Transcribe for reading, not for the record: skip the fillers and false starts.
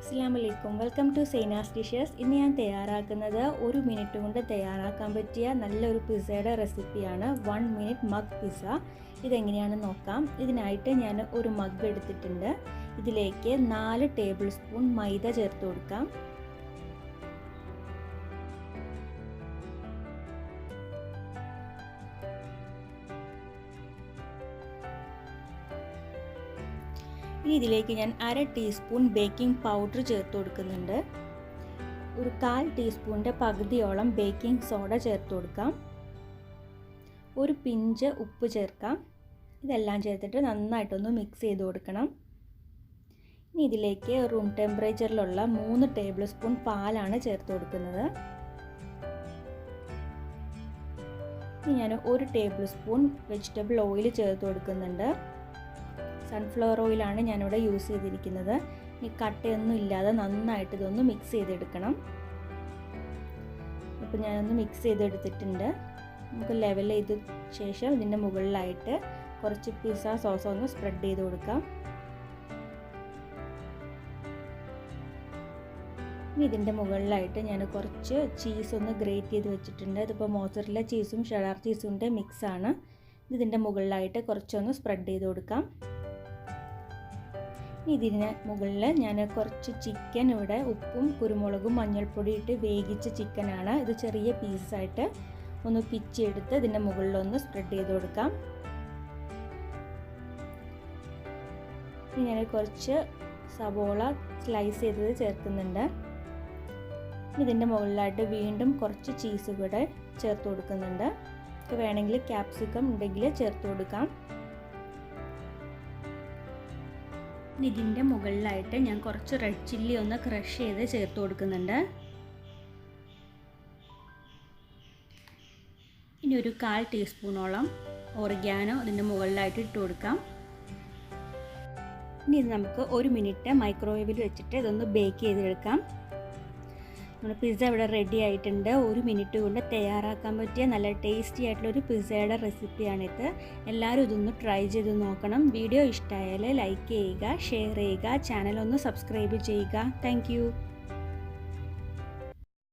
അസ്സലാമലൈക്കും, welcome to Sainas dishes. ഇന്ന് ഞാൻ തയ്യാറാക്കുന്നത് 1 മിനിറ്റ് കൊണ്ട് തയ്യാറാക്കാൻ പറ്റിയ നല്ലൊരു പിസ്സയുടെ റെസിപ്പിയാണ് 1 മിനിറ്റ് മഗ് പിസ്സ. ഇതെങ്ങനെയാണെന്ന് നോക്കാം. ഇതിനായിട്ട് ഞാൻ ഒരു മഗ് എടുത്തിട്ടുണ്ട്. ഇതിലേക്ക് 4 ടേബിൾ സ്പൂൺ മൈദ ചേർത്ത് കൊടുക്കാം. ഇനി ഇതിലേക്ക് ഞാൻ 1/2 ടീസ്പൂൺ ബേക്കിംഗ് പൗഡർ ചേർത്ത് കൊടുക്കുന്നുണ്ട്. ഒരു 1/4 ടീസ്പൂണിൻ്റെ പകുതിയോളം ബേക്കിംഗ് സോഡ ചേർത്ത് കൊടുക്കാം. ഒരു പിഞ്ച് ഉപ്പ് ചേർക്കാം. ഇതെല്ലാം ചേർത്തിട്ട് നന്നായിട്ടൊന്ന് മിക്സ് ചെയ്ത് കൊടുക്കണം. ഇനി ഇതിലേക്ക് റൂം ടെമ്പറേച്ചറിലുള്ള 3 ടേബിൾ സ്പൂൺ പാലാണ് ചേർത്ത് കൊടുക്കുന്നത്. ഇനി ഞാൻ 1 ടേബിൾ സ്പൂൺ വെജിറ്റബിൾ ഓയിൽ ചേർത്ത് കൊടുക്കുന്നുണ്ട്. സൺഫ്ലവർ ഓയിലാണ് ഞാനിവിടെ യൂസ് ചെയ്തിരിക്കുന്നത്. ഈ കട്ടയൊന്നും ഇല്ലാതെ നന്നായിട്ട് ഇതൊന്ന് മിക്സ് ചെയ്തെടുക്കണം. അപ്പോൾ ഞാനൊന്ന് മിക്സ് ചെയ്തെടുത്തിട്ടുണ്ട്. നമുക്ക് ലെവൽ ചെയ്ത ശേഷം ഇതിൻ്റെ മുകളിലായിട്ട് കുറച്ച് പിസ്സ സോസ് ഒന്ന് സ്പ്രെഡ് ചെയ്ത് കൊടുക്കാം. ഇനി ഇതിൻ്റെ മുകളിലായിട്ട് ഞാൻ കുറച്ച് ചീസ് ഒന്ന് ഗ്രേറ്റ് ചെയ്ത് വെച്ചിട്ടുണ്ട്. ഇതിപ്പോൾ മോസറല്ല ചീസും ഷെഡാർ ചീസും മിക്സാണ്. ഇതിൻ്റെ മുകളിലായിട്ട് കുറച്ചൊന്ന് സ്പ്രെഡ് ചെയ്ത് കൊടുക്കാം. ഇതിന് മുകളിൽ ഞാൻ കുറച്ച് ചിക്കൻ ഇവിടെ ഉപ്പും കുരുമുളകും മഞ്ഞൾപ്പൊടി ഇട്ട് വേവിച്ച ചിക്കനാണ്. ഇത് ചെറിയ പീസായിട്ട് ഒന്ന് പിച്ചെടുത്ത് ഇതിൻ്റെ മുകളിലൊന്ന് സ്പ്രെഡ് ചെയ്ത് കൊടുക്കാം. ഇനി ഞാൻ കുറച്ച് സവോള സ്ലൈസ് ചെയ്തത് ചേർക്കുന്നുണ്ട്. ഇതിൻ്റെ മുകളിലായിട്ട് വീണ്ടും കുറച്ച് ചീസ് കൂടെ ചേർത്ത് കൊടുക്കുന്നുണ്ട്. വേണമെങ്കിൽ ക്യാപ്സിക്കം ഉണ്ടെങ്കിൽ ചേർത്ത് കൊടുക്കാം. ഇതിൻ്റെ മുകളിലായിട്ട് ഞാൻ കുറച്ച് റെഡ് ചില്ലി ഒന്ന് ക്രഷ് ചെയ്ത് ചേർത്ത് കൊടുക്കുന്നുണ്ട്. ഇനി ഒരു 1/4 ടീസ്പൂണോളം ഒറിഗാനോ ഇതിൻ്റെ മുകളിലായിട്ട് ഇട്ട് കൊടുക്കാം. ഇനി ഇത് നമുക്ക് 1 മിനിറ്റ് മൈക്രോവേവിൽ വെച്ചിട്ട് ഇതൊന്ന് ബേക്ക് ചെയ്തെടുക്കാം. നമ്മുടെ പിസ്സ ഇവിടെ റെഡി ആയിട്ടുണ്ട്. 1 മിനിറ്റ് കൊണ്ട് തയ്യാറാക്കാൻ പറ്റിയ നല്ല ടേസ്റ്റി ആയിട്ടുള്ളൊരു പിസ്സയുടെ റെസിപ്പിയാണിത്. എല്ലാവരും ഇതൊന്ന് ട്രൈ ചെയ്ത് നോക്കണം. വീഡിയോ ഇഷ്ടമായാൽ ലൈക്ക് ചെയ്യുക, ഷെയർ ചെയ്യുക, ചാനൽ ഒന്ന് സബ്സ്ക്രൈബ് ചെയ്യുക. താങ്ക്